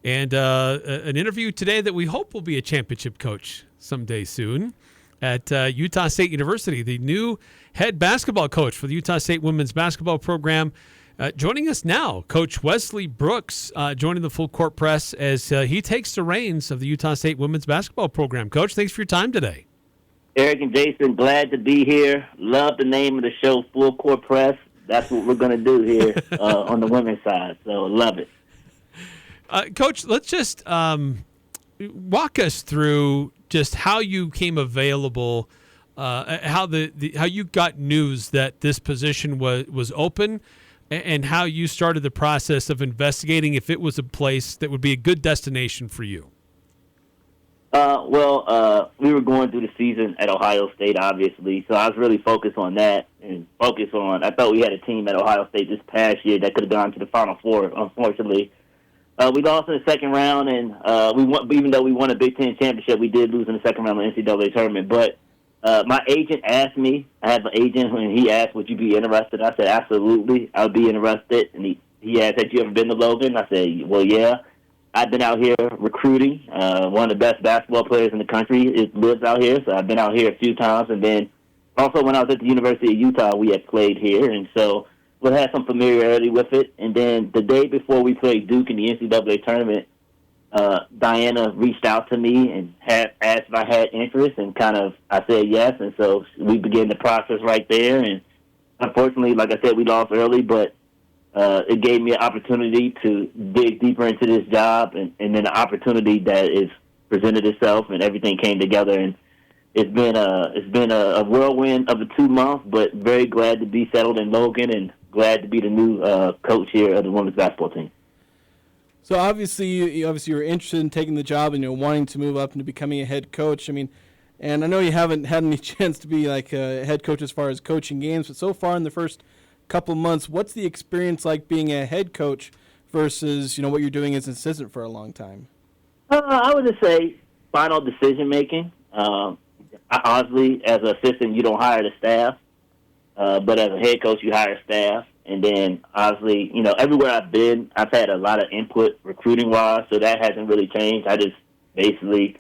and an interview today that we hope will be a championship coach someday soon at Utah State University, the new head basketball coach for the Utah State women's basketball program. Joining us now, Coach Wesley Brooks, joining the Full Court Press as he takes the reins of the Utah State women's basketball program. Coach, thanks for your time today. Eric and Jason, glad to be here. Love the name of the show, Full Court Press. That's what we're going to do here on the women's side, so love it. Coach, let's just walk us through just how you came available, how you got news that this position was open, and how you started the process of investigating if it was a place that would be a good destination for you. We were going through the season at Ohio State, obviously, so I was really focused on that and I thought we had a team at Ohio State this past year that could have gone to the Final Four. Unfortunately, we lost in the second round, and even though we won a Big Ten championship, we did lose in the second round of the NCAA tournament. But my agent asked me, I have an agent, and he asked, would you be interested? I said, absolutely, I would be interested. And he asked, have you ever been to Logan? I said, well, yeah. I've been out here recruiting. One of the best basketball players in the country lives out here, so I've been out here a few times. And then also when I was at the University of Utah, we had played here, and so we had some familiarity with it. And then the day before we played Duke in the NCAA tournament, Diana reached out to me and asked if I had interest, and I said yes. And so we began the process right there. And unfortunately, like I said, we lost early, but it gave me an opportunity to dig deeper into this job, and then an opportunity that is presented itself, and everything came together. And it's been a whirlwind of a 2 months, but very glad to be settled in Logan and glad to be the new coach here of the women's basketball team. So obviously you were interested in taking the job and wanting to move up into becoming a head coach. I mean, and I know you haven't had any chance to be like a head coach as far as coaching games, but so far in the first couple months, what's the experience like being a head coach versus what you're doing as an assistant for a long time? I would just say final decision making. Honestly, as an assistant, you don't hire the staff, but as a head coach, you hire staff. And then obviously, everywhere I've been, I've had a lot of input recruiting wise, so that hasn't really changed. I just basically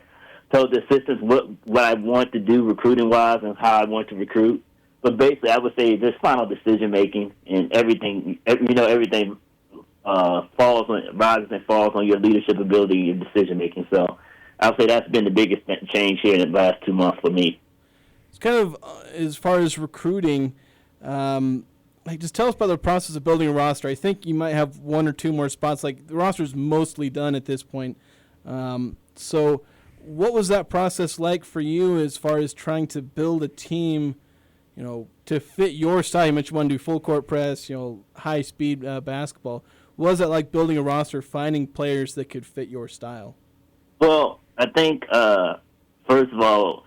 told the assistants what I want to do recruiting wise and how I want to recruit. But basically, I would say just final decision-making, and everything, everything rises and falls on your leadership ability and decision-making. So I would say that's been the biggest change here in the last 2 months for me. It's kind of, as far as recruiting, just tell us about the process of building a roster. I think you might have one or two more spots. Like, the roster's mostly done at this point. So what was that process like for you as far as trying to build a team to fit your style? You mentioned you want to do full court press, high-speed basketball. What was that like building a roster, finding players that could fit your style? Well, I think, first of all,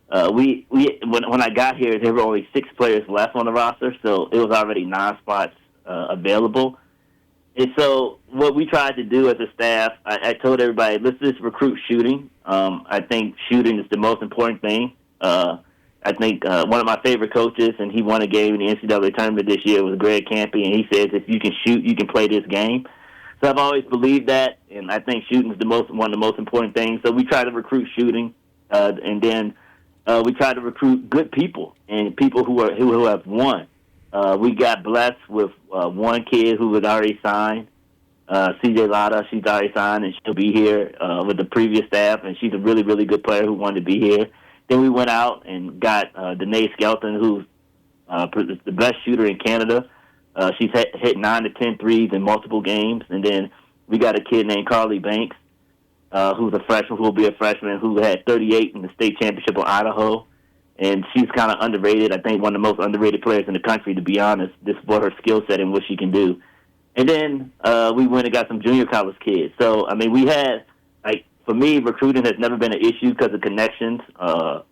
when I got here, there were only 6 players left on the roster, so it was already 9 spots available. And so what we tried to do as a staff, I told everybody, let's just recruit shooting. I think shooting is the most important thing. I think one of my favorite coaches, and he won a game in the NCAA tournament this year, was Greg Campy, and he says if you can shoot, you can play this game. So I've always believed that, and I think shooting is one of the most important things. So we try to recruit shooting, and then we try to recruit good people and people who have won. We got blessed with one kid who was already signed, CJ Lotta. She's already signed, and she'll be here with the previous staff, and she's a really, really good player who wanted to be here. Then we went out and got Danae Skelton, who's the best shooter in Canada. She's hit 9 to 10 threes in multiple games. And then we got a kid named Carly Banks, who's a freshman, who will be a freshman, who had 38 in the state championship in Idaho. And she's kind of underrated. I think one of the most underrated players in the country, to be honest, just for her skill set and what she can do. And then we went and got some junior college kids. So, I mean, we had, for me, recruiting has never been an issue because of connections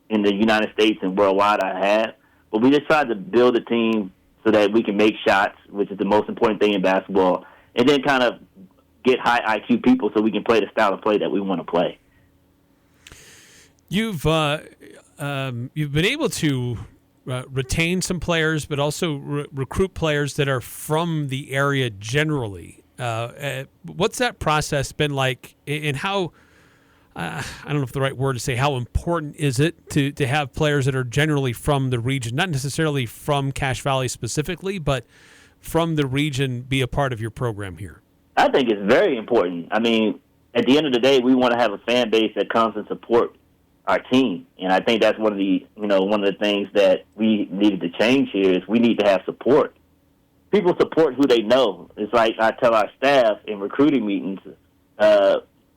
in the United States and worldwide I have. But we just tried to build a team so that we can make shots, which is the most important thing in basketball, and then kind of get high IQ people so we can play the style of play that we want to play. You've been able to retain some players, but also recruit players that are from the area generally. What's that process been like, and how? I don't know if the right word to say how important is it to have players that are generally from the region, not necessarily from Cache Valley specifically, but from the region be a part of your program here? I think it's very important. I mean, at the end of the day, we want to have a fan base that comes and support our team, and I think that's one of the things that we needed to change here is we need to have support. People support who they know. It's like I tell our staff in recruiting meetings,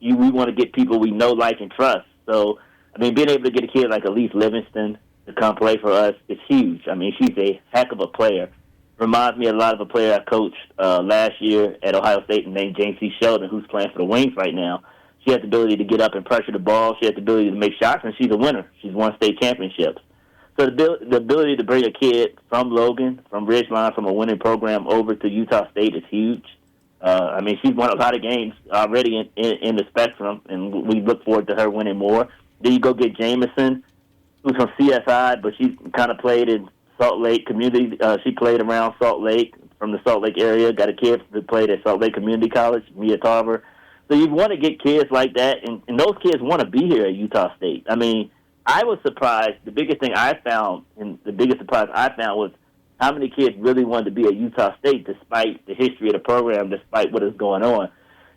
we want to get people we know, like, and trust. So, I mean, being able to get a kid like Elise Livingston to come play for us is huge. I mean, she's a heck of a player. Reminds me a lot of a player I coached last year at Ohio State named James C. Sheldon, who's playing for the Wings right now. She has the ability to get up and pressure the ball. She has the ability to make shots, and she's a winner. She's won state championships. So the ability to bring a kid from Logan, from Ridgeline, from a winning program over to Utah State is huge. I mean, she's won a lot of games already in the spectrum, and we look forward to her winning more. Then you go get Jameson, who's from CSI, but she's kind of played in Salt Lake Community. She played around Salt Lake, from the Salt Lake area. Got a kid that played at Salt Lake Community College, Mia Tarver. So you want to get kids like that, and those kids want to be here at Utah State. I mean, I was surprised. The biggest thing I found, and the biggest surprise I found was how many kids really wanted to be at Utah State despite the history of the program, despite what is going on.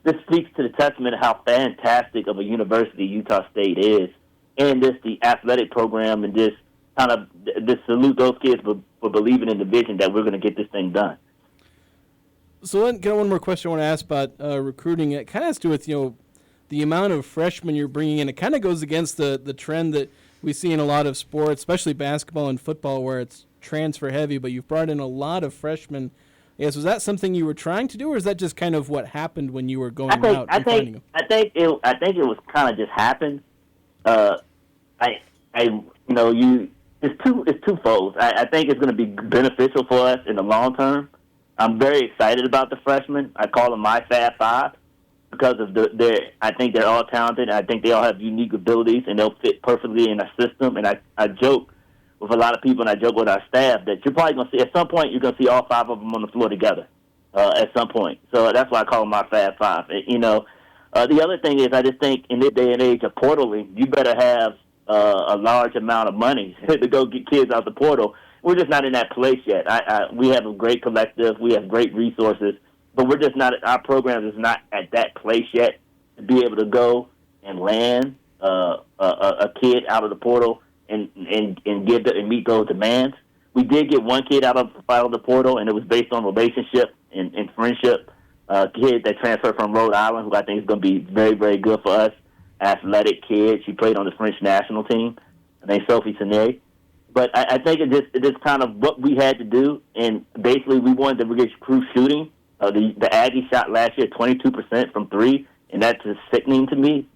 This speaks to the testament of how fantastic of a university Utah State is, and just the athletic program, and just kind of just salute those kids for believing in the vision that we're going to get this thing done. So then, one more question I want to ask about recruiting. It kind of has to do with, the amount of freshmen you're bringing in. It kind of goes against the trend that we see in a lot of sports, especially basketball and football, where it's transfer heavy, but you've brought in a lot of freshmen. Yes, was that something you were trying to do, or is that just kind of what happened when you were going out and finding them? I think it was kind of just happened. It's twofold. I think it's going to be beneficial for us in the long term. I'm very excited about the freshmen. I call them my Fab Five because of I think they're all talented. I think they all have unique abilities, and they'll fit perfectly in our system. And I joke with a lot of people, and I joke with our staff that you're probably going to see, at some point, you're going to see all five of them on the floor together at some point. So that's why I call them my Fab Five. The other thing is I just think in this day and age of portaling, you better have a large amount of money to go get kids out the portal. We're just not in that place yet. We have a great collective. We have great resources, but we're just not. Our program is not at that place yet to be able to go and land a kid out of the portal and meet those demands. We did get one kid out of the portal, and it was based on relationship and friendship. A kid that transferred from Rhode Island, who I think is going to be very, very good for us. Athletic kid. She played on the French national team. Her name's Sophie Senet. But I think it just kind of what we had to do, and basically we wanted to recruit shooting. The Aggies shot last year 22% from three, and that's just sickening to me.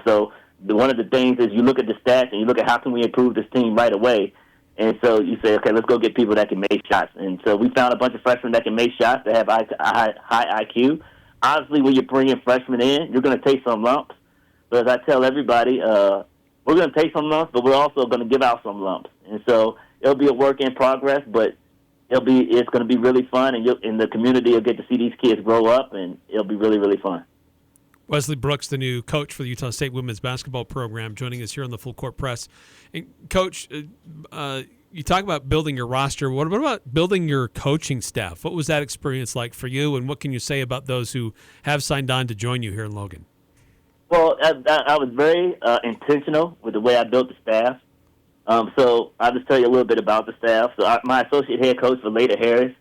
So one of the things is you look at the stats and you look at how can we improve this team right away. And so you say, okay, let's go get people that can make shots. And so we found a bunch of freshmen that can make shots, that have high IQ. Obviously, when you're bringing freshmen in, you're going to take some lumps. But as I tell everybody, we're going to take some lumps, but we're also going to give out some lumps. And so it'll be a work in progress, but it's going to be really fun, and the community will get to see these kids grow up, and it'll be really, really fun. Wesley Brooks, the new coach for the Utah State women's basketball program, joining us here on the Full Court Press. And Coach, you talk about building your roster. What about building your coaching staff? What was that experience like for you, and what can you say about those who have signed on to join you here in Logan? Well, I was very intentional with the way I built the staff. So I'll just tell you a little bit about the staff. So my associate head coach, Valeda Harris,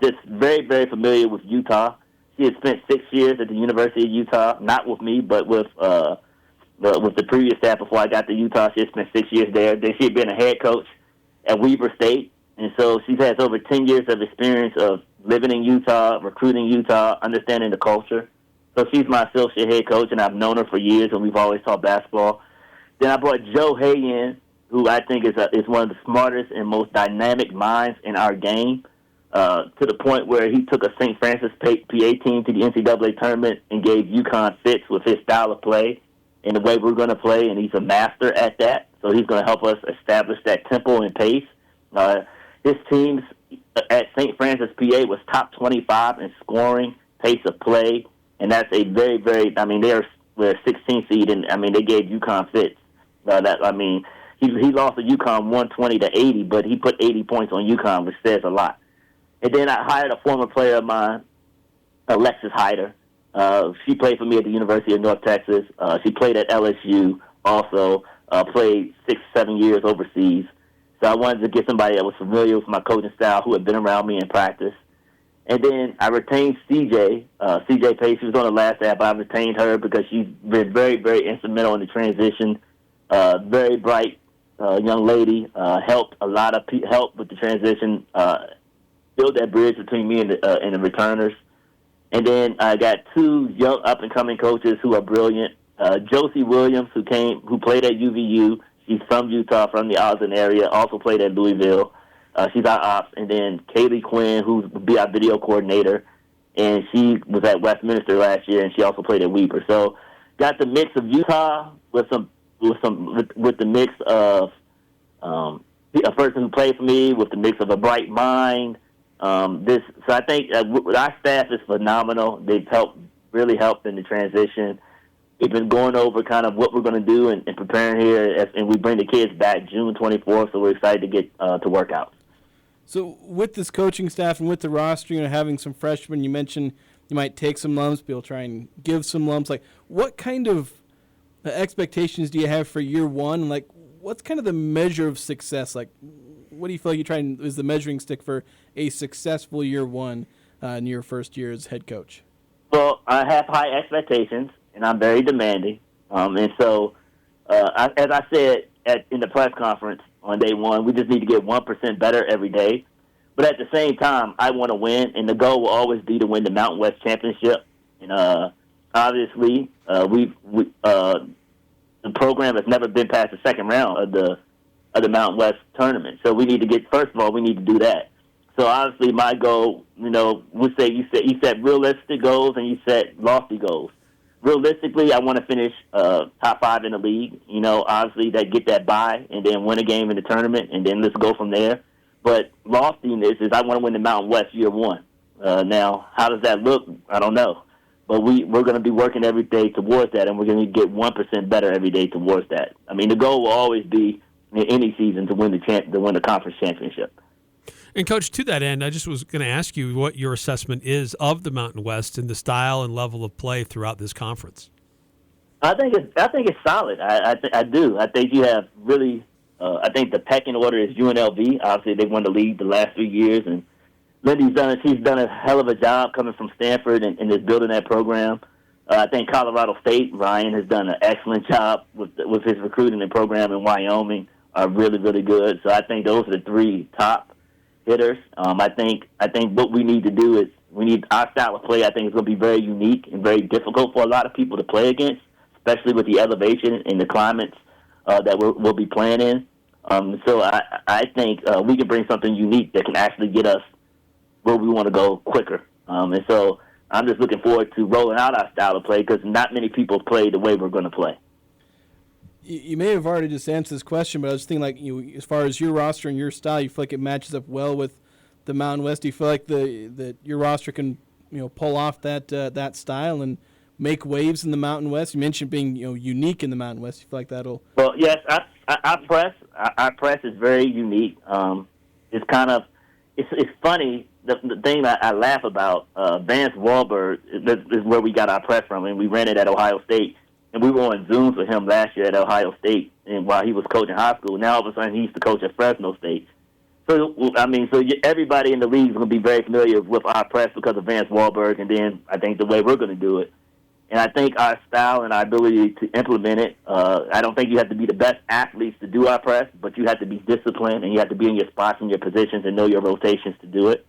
just very, very familiar with Utah. She had spent 6 years at the University of Utah, not with me, but with the previous staff before I got to Utah. She had spent 6 years there. Then she had been a head coach at Weber State. And so she has over 10 years of experience of living in Utah, recruiting Utah, understanding the culture. So she's my associate head coach, and I've known her for years, and we've always talked basketball. Then I brought Joe Hay in, who I think is one of the smartest and most dynamic minds in our game, to the point where he took a St. Francis PA team to the NCAA tournament and gave UConn fits with his style of play and the way we're going to play, and he's a master at that. So he's going to help us establish that tempo and pace. His teams at St. Francis PA was top 25 in scoring, pace of play, and that's a very, very. I mean, they're 16th seed, and I mean they gave UConn fits. He lost to UConn 120-80, but he put 80 points on UConn, which says a lot. And then I hired a former player of mine, Alexis Hyder. She played for me at the University of North Texas. She played at LSU also, played 6-7 years overseas. So I wanted to get somebody that was familiar with my coaching style, who had been around me in practice. And then I retained CJ. CJ Pace, she was on the last app. I retained her because she's been very, very instrumental in the transition. Very bright young lady. Helped with the transition. Build that bridge between me and the returners. And then I got two young up-and-coming coaches who are brilliant. Josie Williams, who played at UVU. She's from Utah, from the Ogden area, also played at Louisville. She's our ops. And then Kaylee Quinn, who would be our video coordinator, and she was at Westminster last year, and she also played at Weber. So got the mix of Utah with the mix of a person who played for me, with the mix of a bright mind. So I think our staff is phenomenal. They've really helped in the transition. We've been going over kind of what we're going to do and preparing here, and we bring the kids back June 24th, so we're excited to get to work out. So with this coaching staff and with the roster, having some freshmen, you mentioned you might take some lumps, but you'll try and give some lumps. Like, what kind of expectations do you have for year one? Like, what's kind of the measure of success? Like, what do you feel like is the measuring stick for a successful year one in your first year as head coach? Well, I have high expectations, and I'm very demanding. And so, as I said in the press conference on day one, we just need to get 1% better every day. But at the same time, I want to win, and the goal will always be to win the Mountain West Championship. And obviously, the program has never been past the second round of the Mountain West tournament. So we need to first of all, we need to do that. So obviously, my goal, we say you set realistic goals and you set lofty goals. Realistically, I want to finish top 5 in the league. Obviously, get that bye and then win a game in the tournament, and then let's go from there. But loftiness is I want to win the Mountain West year one. Now, how does that look? I don't know. But we're going to be working every day towards that, and we're going to get 1% better every day towards that. I mean, the goal will always be in any season to win the conference championship. And, Coach, to that end, I just was going to ask you what your assessment is of the Mountain West and the style and level of play throughout this conference. I think it's solid. I do. I think you have really. I think the pecking order is UNLV. Obviously, they won the league the last 3 years, and she's done a hell of a job coming from Stanford and is building that program. I think Colorado State, Ryan, has done an excellent job with his recruiting and program in Wyoming. Are really, really good. So I think those are the three top hitters. I think what we need to do is our style of play. I think is going to be very unique and very difficult for a lot of people to play against, especially with the elevation and the climates that we'll be playing in. So I think we can bring something unique that can actually get us where we want to go quicker. And so I'm just looking forward to rolling out our style of play because not many people play the way we're going to play. You may have already just answered this question, but I was thinking, as far as your roster and your style, you feel like it matches up well with the Mountain West. Do you feel like that your roster can pull off that style and make waves in the Mountain West? You mentioned being unique in the Mountain West. You feel like that'll? Well, yes, our press is very unique. It's kind of it's funny. The thing that I laugh about, Vance Wahlberg is where we got our press from, and we ran it at Ohio State. And we were on Zooms with him last year at Ohio State, and while he was coaching high school. Now all of a sudden he's the coach at Fresno State. So everybody in the league is going to be very familiar with our press because of Vance Wahlberg, and then I think the way we're going to do it. And I think our style and our ability to implement it. I don't think you have to be the best athletes to do our press, but you have to be disciplined and you have to be in your spots and your positions and know your rotations to do it.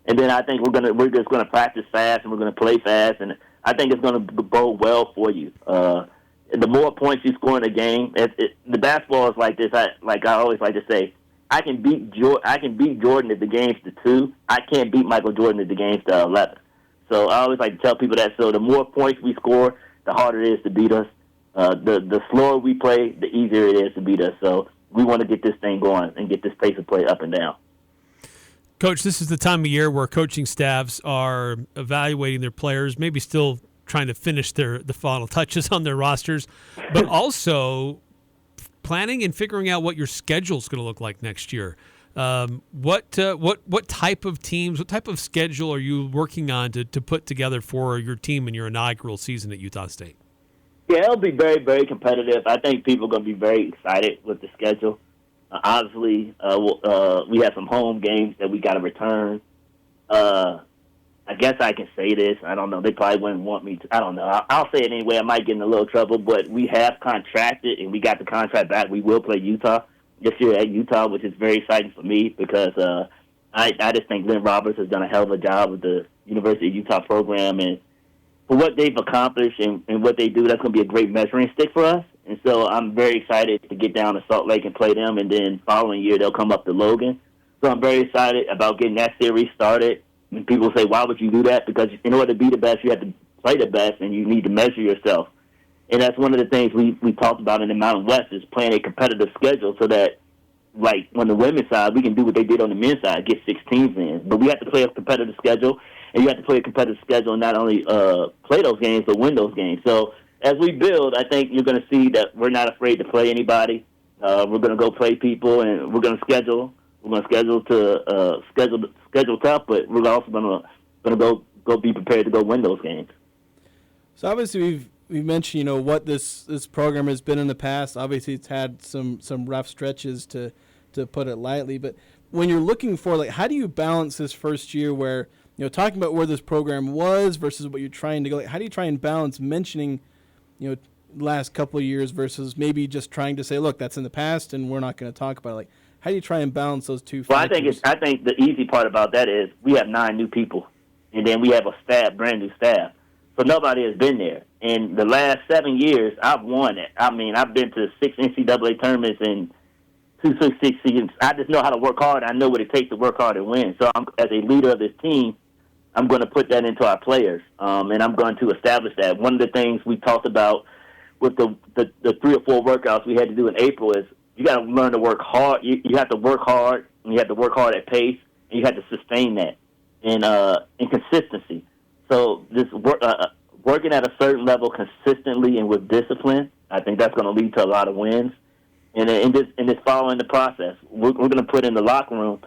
And then I think we're just going to practice fast and we're going to play fast, and I think it's going to bode well for you. The more points you score in a game, the basketball is like this. I always like to say, I can beat Jordan if the game's to 2. I can't beat Michael Jordan if the game's to 11. So I always like to tell people that. So the more points we score, the harder it is to beat us. The slower we play, the easier it is to beat us. So we want to get this thing going and get this pace of play up and down. Coach, this is the time of year where coaching staffs are evaluating their players, maybe still trying to finish the final touches on their rosters, but also planning and figuring out what your schedule is going to look like next year. What type of teams, what type of schedule are you working on to put together for your team in your inaugural season at Utah State? Yeah, it'll be very, very competitive. I think people are going to be very excited with the schedule. Obviously, we have some home games that we got to return. I guess I can say this. I don't know. They probably wouldn't want me to. I don't know. I'll say it anyway. I might get in a little trouble, but we have contracted, and we got the contract back. We will play Utah this year at Utah, which is very exciting for me because I just think Lynn Roberts has done a hell of a job with the University of Utah program, and for what they've accomplished and what they do, that's going to be a great measuring stick for us. And so I'm very excited to get down to Salt Lake and play them, and then following year they'll come up to Logan. So I'm very excited about getting that series started. And people say, why would you do that? Because in order to be the best, you have to play the best, and you need to measure yourself. And that's one of the things we talked about in the Mountain West is playing a competitive schedule so that, like, on the women's side, we can do what they did on the men's side, get 6 teams in. But we have to play a competitive schedule, and you have to play a competitive schedule and not only play those games, but win those games. So as we build, I think you're going to see that we're not afraid to play anybody. We're going to go play people, and we're going to schedule. We're going to schedule tough, but we're also going to go be prepared to go win those games. So obviously we've mentioned what this program has been in the past. Obviously it's had some rough stretches to put it lightly. But when you're looking for, like, how do you balance this first year where talking about where this program was versus what you're trying to go? Like, how do you try and balance mentioning last couple of years versus maybe just trying to say, look, that's in the past and we're not going to talk about it? Like, how do you try and balance those two factors? I think the easy part about that is we have 9 new people, and then we have a brand new staff. So nobody has been there. In the last 7 years, I've won it. I mean, I've been to 6 NCAA tournaments and 2 Sweet 16s. I just know how to work hard. I know what it takes to work hard and win. So as a leader of this team, I'm going to put that into our players, and I'm going to establish that. One of the things we talked about with the 3 or 4 workouts we had to do in April is you got to learn to work hard. You have to work hard, and you have to work hard at pace, and you have to sustain that in consistency. So this working at a certain level consistently and with discipline, I think that's going to lead to a lot of wins. And in this following the process, we're going to put in the locker room,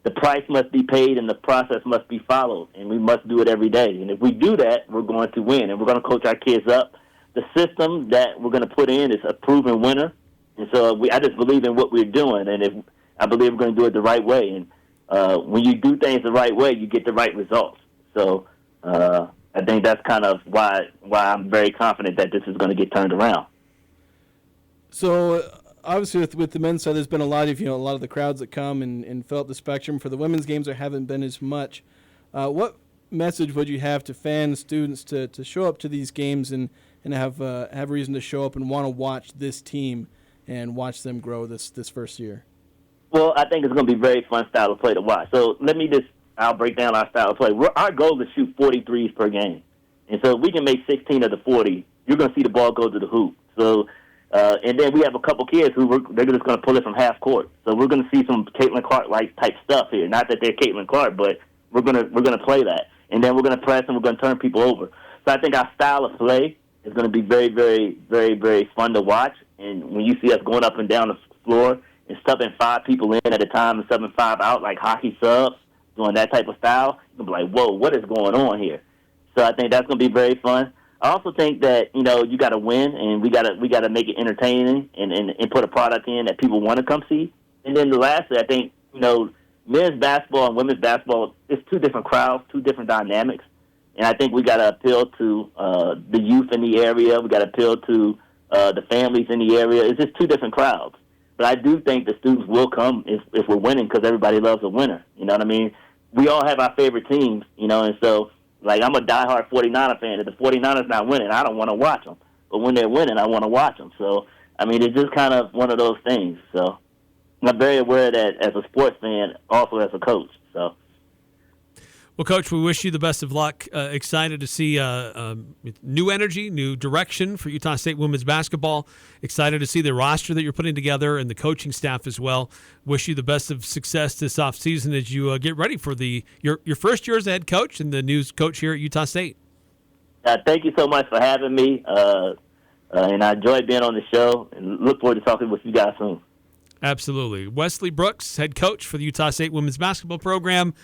the price must be paid and the process must be followed, and we must do it every day. And if we do that, we're going to win, and we're going to coach our kids up. The system that we're going to put in is a proven winner, and so I just believe in what we're doing, and I believe we're going to do it the right way. And when you do things the right way, you get the right results. So I think that's kind of why I'm very confident that this is going to get turned around. So obviously with the men's side, there's been a lot of the crowds that come and fill up the spectrum. For the women's games, there haven't been as much. What message would you have to fans, students to show up to these games and have reason to show up and want to watch this team and watch them grow this first year? Well, I think it's going to be a very fun style of play to watch. So I'll break down our style of play. Our goal is to shoot 40 threes per game. And so if we can make 16 of the 40, you're going to see the ball go to the hoop. So, and then we have a couple kids they're just going to pull it from half court. So we're going to see some Caitlin Clark-like type stuff here. Not that they're Caitlin Clark, but we're going to play that. And then we're going to press and we're going to turn people over. So I think our style of play is going to be very, very, very, very fun to watch. And when you see us going up and down the floor and stuffing 5 people in at a time and subbing 5 out like hockey subs, doing that type of style, you'll be like, whoa, what is going on here? So I think that's going to be very fun. I also think that, you got to win, and we got to make it entertaining and put a product in that people want to come see. And then lastly, I think, men's basketball and women's basketball, it's 2 different crowds, 2 different dynamics. And I think we got to appeal to the youth in the area. We got to appeal to the families in the area. It's just 2 different crowds. But I do think the students will come if we're winning because everybody loves a winner. You know what I mean? We all have our favorite teams, and so, like, I'm a diehard 49er fan. If the 49ers not winning, I don't want to watch them. But when they're winning, I want to watch them. So, I mean, it's just kind of one of those things. So I'm very aware of that as a sports fan, also as a coach. So. Well, Coach, we wish you the best of luck. Excited to see new energy, new direction for Utah State women's basketball. Excited to see the roster that you're putting together and the coaching staff as well. Wish you the best of success this offseason as you get ready for your first year as a head coach and the new coach here at Utah State. Thank you so much for having me, and I enjoyed being on the show and look forward to talking with you guys soon. Absolutely. Wesley Brooks, head coach for the Utah State women's basketball program.